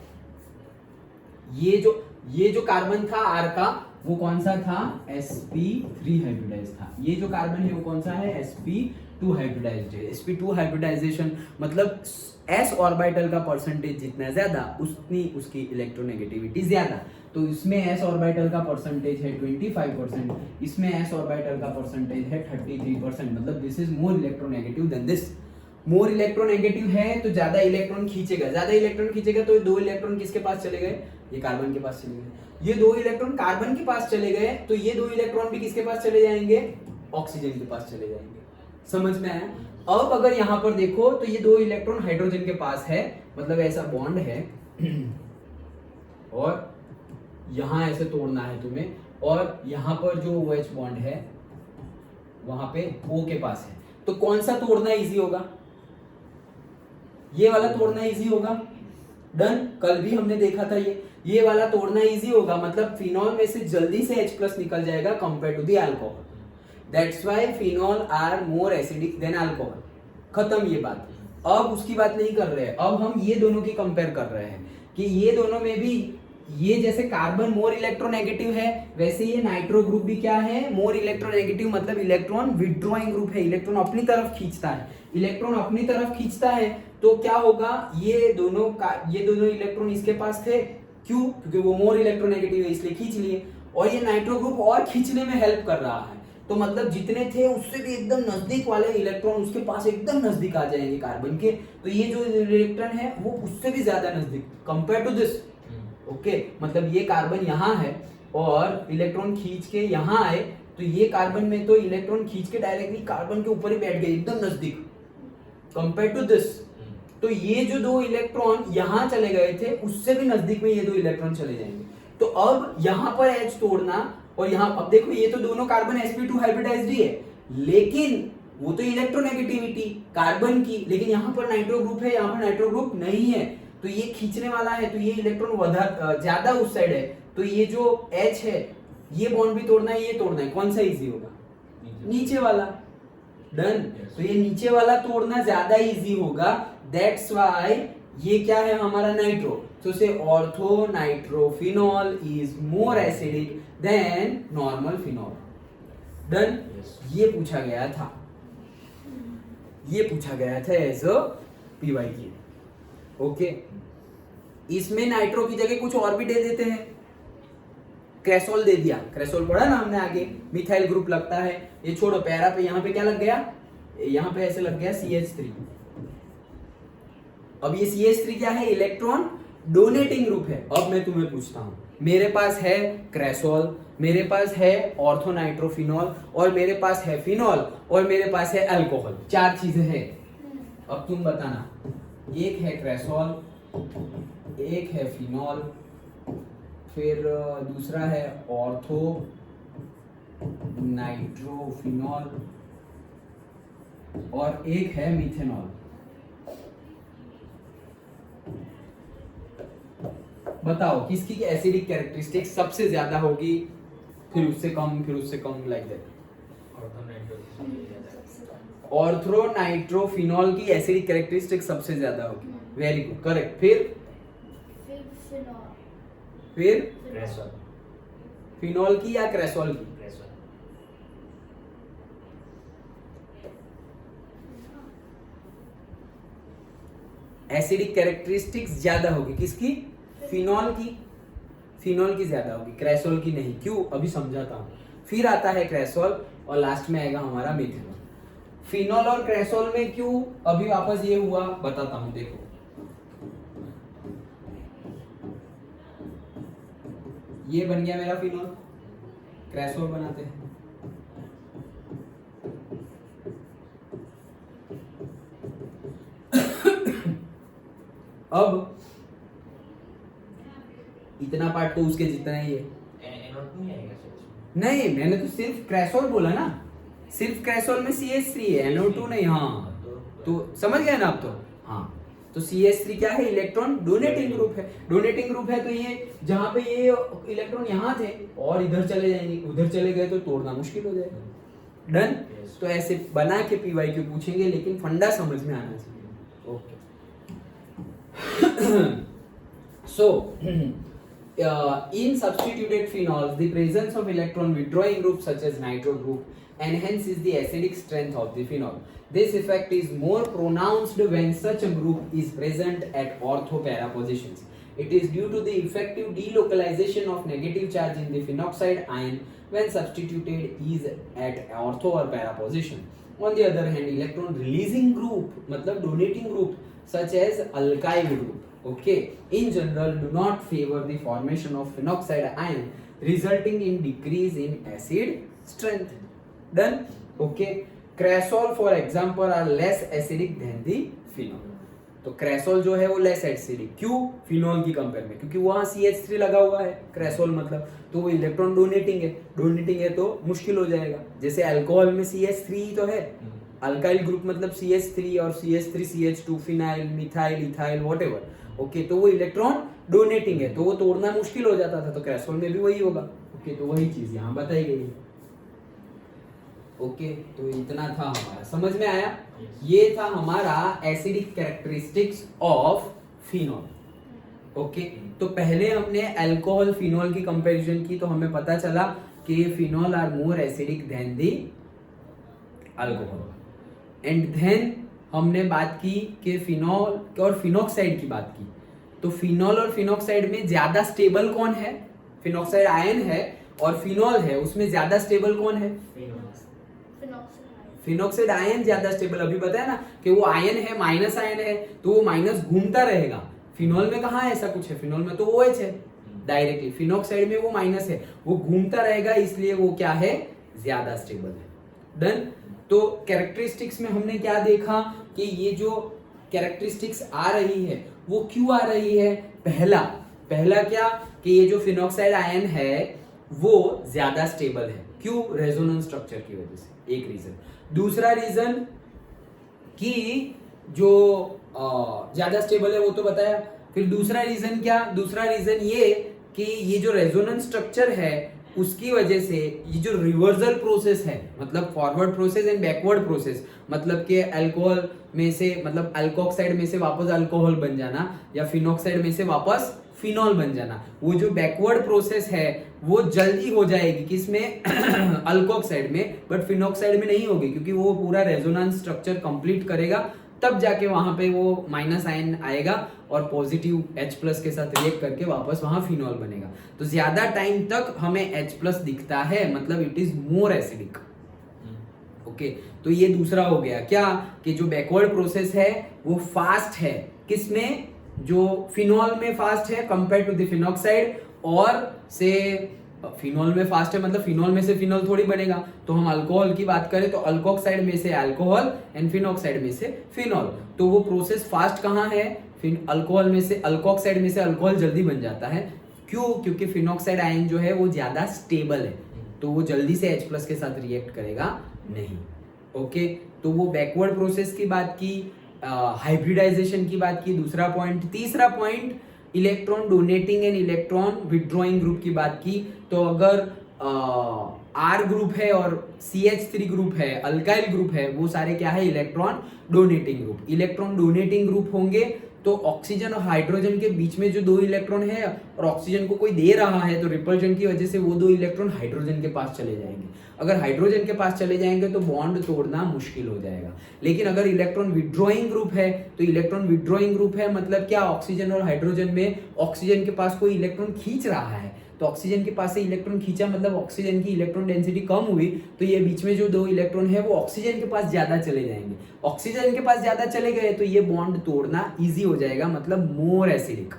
ये जो कार्बन था R का वो कौन सा था, sp3 हाइब्रिडाइज था। ये जो कार्बन है वो कौन सा है, sp2 हाइब्रिडाइज्ड है। sp2 हाइब्रिडाइजेशन मतलब s ऑर्बिटल का परसेंटेज जितना ज्यादा उतनी उसकी इलेक्ट्रोनेगेटिविटी ज्यादा। तो इसमें s ऑर्बिटल का परसेंटेज है 25%, इसमें s ऑर्बिटल का परसेंटेज है 33%। मतलब this is more electronegative than this. More electronegative है तो ज्यादा इलेक्ट्रॉन खींचेगा, तो 2 इलेक्ट्रॉन किसके पास चले गए, ये कार्बन के पास चले गए। ये 2 इलेक्ट्रॉन कार्बन के पास चले गए तो ये 2 इलेक्ट्रॉन भी किसके पास चले जाएंगे, ऑक्सीजन के पास चले जाएंगे। समझ में आया। अब अगर यहां पर देखो तो ये 2 इलेक्ट्रॉन हाइड्रोजन के पास है, मतलब ऐसा बॉन्ड है और यहां ऐसे तोड़ना है तुम्हें, और यहां पर जो OH बॉन्ड है वहां पे O के पास है, तो कौन सा तोड़ना इजी होगा, ये वाला तोड़ना इजी होगा। डन। कल भी हमने देखा था ये वाला तोड़ना इजी होगा, मतलब फिनॉल में से जल्दी से H+ निकल जाएगा compare to the alcohol. That's why phenol are more acidic than alcohol. खत्म ये बात। अब उसकी बात नहीं कर रहे हैं, अब हम ये दोनों की कंपेयर कर रहे हैं कि ये दोनों में भी ये जैसे कार्बन मोर इलेक्ट्रोनेगेटिव है, वैसे ये नाइट्रो ग्रुप भी क्या है, मोर इलेक्ट्रोनेगेटिव। मतलब इलेक्ट्रॉन विथड्रॉइंग ग्रुप है, इलेक्ट्रॉन अपनी तरफ खींचता है। इलेक्ट्रॉन अपनी तरफ खींचता है तो क्या होगा, ये दोनों इलेक्ट्रॉन इसके पास थे, क्यों, क्योंकि वो मोर इलेक्ट्रोनेगेटिव है इसलिए खींच लिए, और ये नाइट्रो ग्रुप और खींचने में हेल्प कर रहा है। तो मतलब जितने थे उससे भी एकदम नजदीक वाले इलेक्ट्रॉन उसके पास एकदम नजदीक आ जाएंगे कार्बन के, तो ये जो इलेक्ट्रॉन है वो उससे भी ज्यादा नजदीक कंपेयर टू दिस। ओके, मतलब ये कार्बन यहाँ है और इलेक्ट्रॉन खींच के यहाँ आए, तो ये कार्बन में तो इलेक्ट्रॉन खींच के डायरेक्टली कार्बन के ऊपर ही बैठ गए एकदम नजदीक कंपेयर टू दिस। तो ये जो 2 इलेक्ट्रॉन यहाँ चले गए थे उससे भी नजदीक में ये 2 इलेक्ट्रॉन चले जाएंगे। तो अब यहाँ पर H तोड़ना, और यहाँ अब देखो ये तो दोनों कार्बन sp2 हाइब्रिडाइज्ड ही है, लेकिन वो तो इलेक्ट्रोनेगेटिविटी कार्बन की, लेकिन यहाँ पर नाइट्रो ग्रुप है, यहाँ पर नाइट्रो ग्रुप नहीं है, तो ये खींचने वाला है, तो ये इलेक्ट्रॉन ज्यादा उस साइड है, तो ये जो H है ये बॉन्ड भी तोड़ना है, ये तोड़ना है, कौन सा इजी होगा, नीचे वाला। डन। तो ये नीचे वाला तोड़ना ज्यादा इजी होगा, दैट्स व्हाई ये क्या है हमारा नाइट्रो, तो से ortho nitrophenol is more acidic then normal phenol. Done. ये पूछा गया था एज अ PYQ। ओके, इसमें नाइट्रो की जगह कुछ और भी दे देते हैं, क्रेसोल दे दिया, क्रेसोल पढ़ा ना हमने आगे, मिथाइल ग्रुप लगता है, ये छोड़ो, पैरा पे यहाँ पे क्या लग गया, यहाँ पे ऐसे लग गया CH3। अब ये CH3 क्या है, इलेक्ट्रॉन डोनेटिंग ग्रुप है। अब मैं तुम्हें पूछता हूं, मेरे पास है क्रेसोल, मेरे पास है ऑर्थोनाइट्रोफिनॉल, और मेरे पास है फिनॉल, और मेरे पास है अल्कोहल, 4 चीजें हैं। अब तुम बताना, एक है क्रेसोल, एक है फिनॉल, फिर दूसरा है ऑर्थो नाइट्रोफिनॉल, और एक है मिथेनॉल। बताओ किसकी एसिडिक कैरेक्टरिस्टिक सबसे ज्यादा होगी, फिर उससे कम लाइक दैट। ऑर्थो नाइट्रोफिनॉल की एसिडिक कैरेक्टरिस्टिक सबसे ज्यादा होगी, वेरी गुड, करेक्ट। फिर फिनॉल की या क्रेसॉल की? एसिडिक कैरेक्टरिस्टिक्स ज्यादा होगी किसकी? फिनॉल की। फिनॉल की ज्यादा होगी, क्रेसॉल की नहीं। क्यों? अभी समझाता हूं। फिर आता है क्रेसॉल और लास्ट में आएगा हमारा मिथेनॉल। फिनॉल और क्रेसॉल में क्यों अभी वापस ये हुआ बताता हूं, देखो। ये बन गया मेरा फिनॉल, क्रेसॉल बनाते हैं। अब इतना पार्ट तो उसके जितना ही है। नहीं, मैंने तो सिर्फ क्रेसॉल बोला ना, सिर्फ क्रेसॉल में CH3 है, NO2 नहीं। हाँ तो समझ गए ना आप? तो हाँ, तो CH3 क्या है? इलेक्ट्रॉन डोनेटिंग ग्रुप है। डोनेटिंग ग्रुप है तो ये जहां पे ये इलेक्ट्रॉन यहाँ थे और इधर चले जाएंगे, उधर चले गए तो तोड़ना मुश्किल हो जाएगा। डन। तो ऐसे बना के PYQ पूछेंगे, लेकिन फंडा समझ में आना चाहिए। Okay. So in substituted phenols, the presence of electron withdrawing group such as nitro group enhances the acidic strength of the phenol. This effect is more pronounced when such a group is present at ortho para positions. It is due to the effective delocalization of negative charge in the phenoxide ion when substituted is at ortho or para position. On the other hand, electron releasing group मतलब donating group such as alkyl group, okay, in general do not favor the formation of phenoxide ion, resulting in decrease in acid strength. Done. Okay. Cresol for example are less acidic than the phenol. तो क्रेसोल जो है वो लेस एसिडिक, क्यों? फिनॉल की कंपेयर में, क्योंकि वहां CH3 लगा हुआ है। क्रेसोल मतलब तो वो इलेक्ट्रॉन डोनेटिंग है तो मुश्किल हो जाएगा। जैसे अल्कोहल में CH3 तो है, अल्काइल ग्रुप मतलब CH3 और CH3 CH2 phenyl methyl ethyl whatever. Okay, तो वो इलेक्ट्रॉन डोनेटिंग है तो वो तोड़ना मुश्किल हो जाता था, तो क्रेसोल में भी वही होगा। ओके, तो वही चीज यहाँ बताई गई है। ओके, तो इतना था हमारा, समझ में आया? ये था हमारा acidic characteristics of phenol. Okay, तो पहले हमने अल्कोहल फिनॉल की कंपैरिजन की तो हमें पता चला कि phenol are more acidic than the alcohol. And then हमने बात की कि फिनॉल और फिनॉक्साइड की बात की। तो फिनॉल और फिनॉक्साइड में ज्यादा स्टेबल कौन है? फिनॉक्साइड आयन है और फिनॉल है, उसमें ज्यादा स्टेबल कौन है? फिनॉक्साइड आयन ज्यादा स्टेबल। अभी बताया ना कि वो आयन है, माइनस आयन है तो वो माइनस घूमता रहेगा। फिनॉल में कहाँ ऐसा कुछ है? फिनॉल में तो OH है डायरेक्टली, फिनॉक्साइड में वो माइनस है, वो घूमता रहेगा, इसलिए वो क्या है? ज्यादा स्टेबल है। डन। तो कैरेक्टरिस्टिक्स में हमने क्या देखा कि ये जो कैरेक्टरिस्टिक्स आ रही है वो क्यों आ रही है? पहला क्या कि ये जो फिनॉक्साइड आयन है वो ज्यादा स्टेबल है। क्यों? रेजोनेंस स्ट्रक्चर की वजह से, एक रीजन। दूसरा रीजन कि जो ज्यादा स्टेबल है वो तो बताया। फिर दूसरा रीजन क्या? दूसरा रीजन ये कि ये जो रेजोनेंस स्ट्रक्चर है उसकी वजह से ये जो रिवर्सल प्रोसेस है, मतलब forward process and backward process, मतलब कि अल्कोहल में से मतलब अल्कोक्साइड में से वापस अल्कोहल बन जाना या फिनॉक्साइड में से वापस फिनॉल बन जाना, वो जो बैकवर्ड प्रोसेस है वो जल्दी हो जाएगी किसमें? अल्कोक्साइड में, बट फिनॉक्साइड में नहीं होगी, क्योंकि वो पूरा रेजोनेंस स्ट्रक्चर कंप्लीट करेगा तब जाके वहां पे वो माइनस आयन आएगा और पॉजिटिव H+ के साथ रिएक्ट करके वापस वहां फिनॉल बनेगा। तो ज्यादा टाइम तक हमें H+ दिखता है, मतलब it is more acidic. Okay, तो ये दूसरा हो गया क्या कि जो बैकवर्ड प्रोसेस है वो फास्ट है। किसमें? जो फिनॉल में फास्ट है कंपेयर टू द फिनॉक्साइड, और से फिनॉल में फास्ट है मतलब फिनॉल में से फिनॉल थोड़ी बनेगा। तो हम अल्कोहल की बात करें तो अल्कोक्साइड में से अल्कोहल एंड फिनॉक्साइड में से फिनॉल, तो वो प्रोसेस फास्ट कहाँ है? अल्कोहल में से अल्कोक्साइड में से अल्कोहल जल्दी बन जाता है। क्यों? क्योंकि फिनॉक्साइड आयन जो है वो ज्यादा स्टेबल है, तो वो जल्दी से H+ के साथ रिएक्ट करेगा नहीं। ओके, तो वो बैकवर्ड प्रोसेस की बात की, हाइब्रिडाइजेशन की बात की, दूसरा पॉइंट। तीसरा point electron donating and electron withdrawing group की बात की तो अगर आर ग्रुप है और CH3 ग्रुप है, अल्काइल ग्रुप है, वो सारे क्या है, electron donating group. Electron donating group होंगे तो ऑक्सीजन और हाइड्रोजन के बीच में जो 2 इलेक्ट्रॉन है और ऑक्सीजन को कोई दे रहा है तो रिपल्जन की वजह से वो 2 इलेक्ट्रॉन हाइड्रोजन के पास चले जाएंगे। अगर हाइड्रोजन के पास चले जाएंगे तो बॉन्ड तोड़ना मुश्किल हो जाएगा। लेकिन अगर इलेक्ट्रॉन विड्रॉइंग ग्रुप है तो इलेक्ट्रॉन विड्रॉइंग ग्रुप है मतलब क्या, ऑक्सीजन और हाइड्रोजन में ऑक्सीजन के पास कोई इलेक्ट्रॉन खींच रहा है, तो ऑक्सीजन के पास से इलेक्ट्रॉन खींचा मतलब ऑक्सीजन की इलेक्ट्रॉन डेंसिटी कम हुई, तो ये बीच में जो 2 इलेक्ट्रॉन है वो ऑक्सीजन के पास ज्यादा चले जाएंगे। ऑक्सीजन के पास ज्यादा चले गए तो ये बॉन्ड तोड़ना इजी हो जाएगा, मतलब मोर एसिडिक।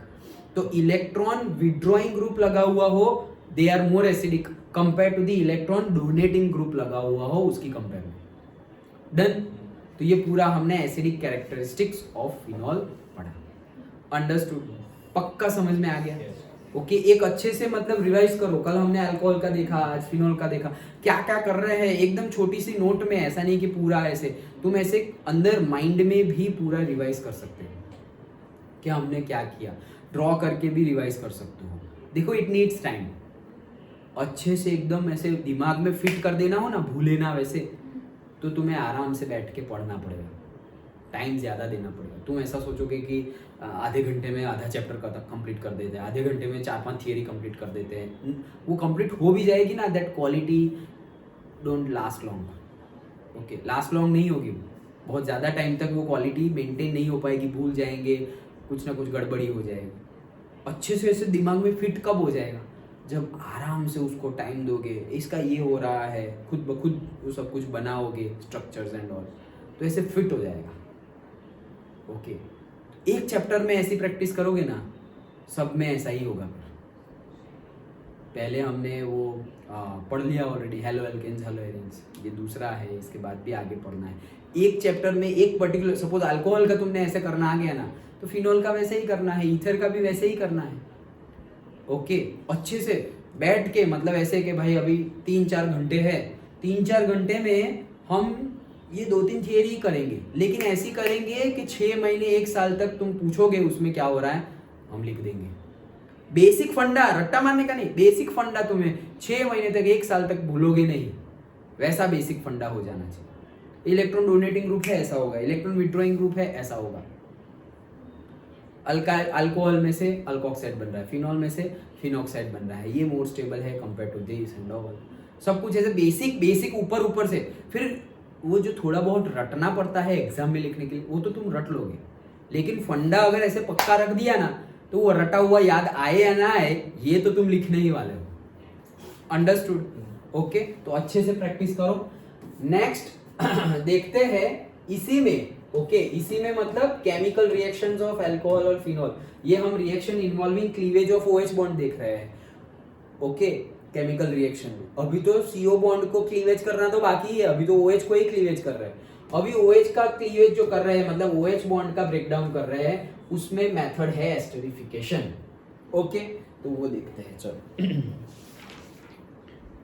तो इलेक्ट्रॉन विड्रॉइंग ग्रुप लगा हुआ हो, they are more acidic compare to the electron donating group लगा हुआ हो उसकी कंपेयर में। डन। तो ये पूरा हमने एसिडिक कैरेक्टरिस्टिक्स ऑफ फिनॉल पढ़ा। अंडरस्टूड? पक्का समझ में आ गया? ओके एक अच्छे से मतलब रिवाइज करो। कल हमने अल्कोहल का देखा, आज फिनॉल का देखा, क्या क्या कर रहे हैं एकदम छोटी सी नोट में, ऐसा नहीं कि पूरा ऐसे, तुम ऐसे अंदर माइंड में भी पूरा रिवाइज कर सकते हो क्या हमने क्या किया, ड्रॉ करके भी रिवाइज कर सकते हो। देखो इट नीड्स टाइम, अच्छे से एकदम ऐसे दिमाग में फिट कर देना हो ना, भूले ना वैसे, तो तुम्हें आराम से बैठ के पढ़ना पड़ेगा, टाइम ज़्यादा देना पड़ेगा। तुम ऐसा सोचोगे कि आधे घंटे में आधा चैप्टर का तक कंप्लीट कर देते हैं, आधे घंटे में 4-5 थियरी कंप्लीट कर देते हैं, वो कंप्लीट हो भी जाएगी ना, that quality don't last long. Okay last long नहीं होगी, बहुत ज़्यादा टाइम तक वो क्वालिटी मेंटेन नहीं हो पाएगी, भूल जाएंगे, कुछ ना कुछ गड़बड़ी हो जाएगी। अच्छे से ऐसे दिमाग में फिट कब हो जाएगा, जब आराम से उसको टाइम दोगे, इसका ये हो रहा है, खुद ब खुद वो सब कुछ बनाओगे स्ट्रक्चर्स एंड ऑल, तो ऐसे फिट हो जाएगा। ओके एक चैप्टर में ऐसी प्रैक्टिस करोगे ना, सब में ऐसा ही होगा। पहले हमने वो पढ़ लिया already, haloalkanes haloarenes, ये दूसरा है, इसके बाद भी आगे पढ़ना है। एक चैप्टर में एक पर्टिकुलर, सपोज अल्कोहल का तुमने ऐसे करना आ गया ना, तो फिनॉल का वैसे ही करना है, ईथर का भी वैसे ही करना है। ओके अच्छे से बैठ के, मतलब ऐसे कि भाई अभी 3-4 घंटे है, 3-4 घंटे में हम ये 2-3 थियरी करेंगे, लेकिन ऐसी करेंगे कि 6 महीने 1 साल तक तुम पूछोगे उसमें क्या हो रहा है, हम लिख देंगे। बेसिक फंडा, रट्टा मारने का नहीं, बेसिक फंडा तुम्हें 6 महीने तक 1 साल तक भूलोगे नहीं, वैसा बेसिक फंडा हो जाना चाहिए। इलेक्ट्रॉन डोनेटिंग ग्रुप है ऐसा होगा, इलेक्ट्रॉन विड्रॉइंग ग्रुप है ऐसा होगा। अल्कोहल में से अल्कोक्साइड बन रहा है, फिनॉल में से फिनॉक्साइड बन रहा है, ये मोर स्टेबल है compare to this and all. सब कुछ ऐसे बेसिक ऊपर से, फिर वो जो थोड़ा बहुत रटना पड़ता है एग्जाम में लिखने के लिए, वो तो तुम रट लोगे, लेकिन फंडा अगर ऐसे पक्का रख दिया ना, तो वो रटा हुआ याद आए या ना आए, ये तो तुम लिखने ही वाले हो। अंडरस्टूड? ओके तो अच्छे से प्रैक्टिस करो। नेक्स्ट देखते हैं इसी में, ओके इसी में मतलब केमिकल रिएक्शंस ऑफ अल्कोहल और फिनॉल, ये हम reaction involving cleavage of OH bond देख रहे हैं। ओके केमिकल रिएक्शन में अभी तो CO बॉन्ड को क्लीवेज करना तो बाकी है, अभी तो OH को ही क्लीवेज कर रहे हैं। अभी OH का क्लीवेज जो कर रहे हैं, मतलब OH बॉन्ड का ब्रेकडाउन कर रहे हैं, उसमें मेथड है एस्टरिफिकेशन। ओके तो वो देखते हैं, चलो